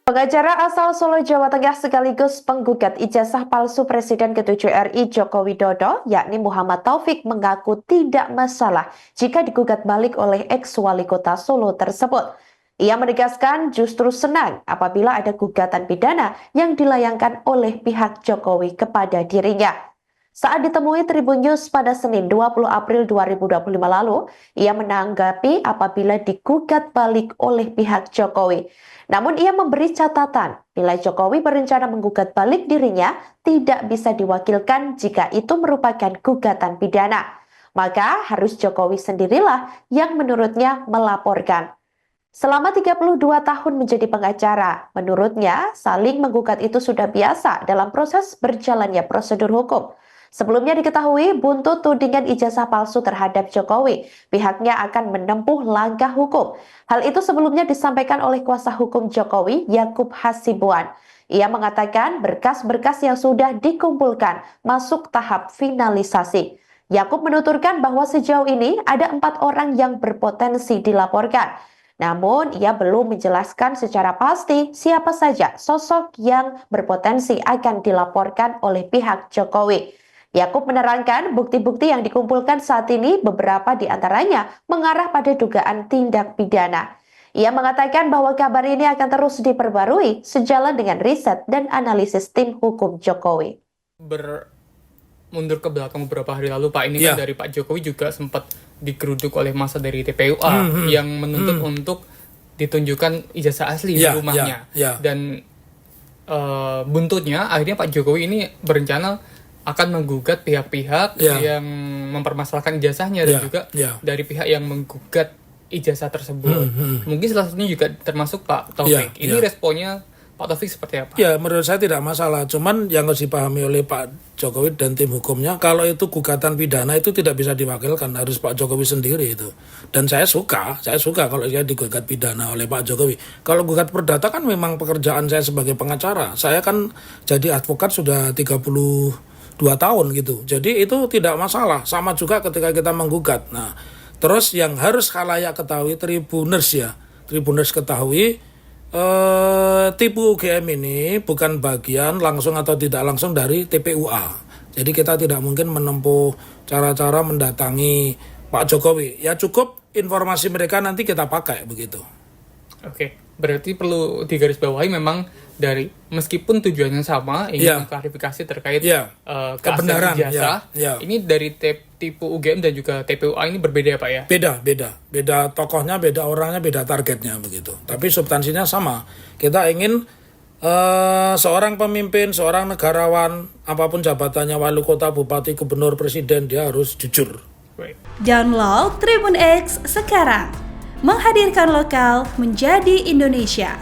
Pengacara asal Solo, Jawa Tengah sekaligus penggugat ijazah palsu Presiden ke-7 RI Joko Widodo, yakni Muhammad Taufik, mengaku tidak masalah jika digugat balik oleh ex-wali kota Solo tersebut. Ia menegaskan justru senang apabila ada gugatan pidana yang dilayangkan oleh pihak Jokowi kepada dirinya. Saat ditemui Tribun News pada Senin 20 April 2025 lalu, ia menanggapi apabila digugat balik oleh pihak Jokowi. Namun ia memberi catatan bila Jokowi berencana menggugat balik dirinya tidak bisa diwakilkan jika itu merupakan gugatan pidana. Maka harus Jokowi sendirilah yang menurutnya melaporkan. Selama 32 tahun menjadi pengacara, menurutnya saling menggugat itu sudah biasa dalam proses berjalannya prosedur hukum. Sebelumnya diketahui buntut tudingan ijazah palsu terhadap Jokowi, pihaknya akan menempuh langkah hukum. Hal itu sebelumnya disampaikan oleh kuasa hukum Jokowi, Yakub Hasibuan. Ia mengatakan berkas-berkas yang sudah dikumpulkan masuk tahap finalisasi. Yakub menuturkan bahwa sejauh ini ada 4 orang yang berpotensi dilaporkan. Namun, ia belum menjelaskan secara pasti siapa saja sosok yang berpotensi akan dilaporkan oleh pihak Jokowi. Yakub menerangkan bukti-bukti yang dikumpulkan saat ini beberapa di antaranya mengarah pada dugaan tindak pidana. Ia mengatakan bahwa kabar ini akan terus diperbarui sejalan dengan riset dan analisis tim hukum Jokowi. Mundur ke belakang beberapa hari lalu, Pak, ini kan dari Pak Jokowi juga sempat digeruduk oleh massa dari TPUA yang menuntut untuk ditunjukkan ijazah asli di rumahnya. Dan buntutnya akhirnya Pak Jokowi ini berencana akan menggugat pihak-pihak yang mempermasalahkan ijazahnya dan juga dari pihak yang menggugat ijazah tersebut. Mungkin salah satunya juga termasuk Pak Taufik. Ini responnya Pak Taufik seperti apa? Ya, menurut saya tidak masalah. Cuman yang harus dipahami oleh Pak Jokowi dan tim hukumnya, kalau itu gugatan pidana itu tidak bisa diwakilkan, harus Pak Jokowi sendiri itu. Dan saya suka kalau dia digugat pidana oleh Pak Jokowi. Kalau gugat perdata kan memang pekerjaan saya sebagai pengacara. Saya kan jadi advokat sudah 32 tahun gitu. Jadi itu tidak masalah. Sama juga ketika kita menggugat. Nah, terus yang harus khalayak ketahui, Tribuners ketahui, tipu UGM ini bukan bagian langsung atau tidak langsung dari TPUA. Jadi kita tidak mungkin menempuh cara-cara mendatangi Pak Jokowi. Ya cukup informasi mereka nanti kita pakai begitu. Oke, berarti perlu digarisbawahi memang dari meskipun tujuannya sama ingin mengklarifikasi terkait kebenaran ijazah, ini dari tipu UGM dan juga TPUA ini berbeda ya Pak ya? Beda tokohnya, beda orangnya, beda targetnya begitu. Tapi substansinya sama. Kita ingin seorang pemimpin, seorang negarawan, apapun jabatannya, wali kota, bupati, gubernur, presiden, dia harus jujur. Download Tribun X sekarang, menghadirkan lokal menjadi Indonesia.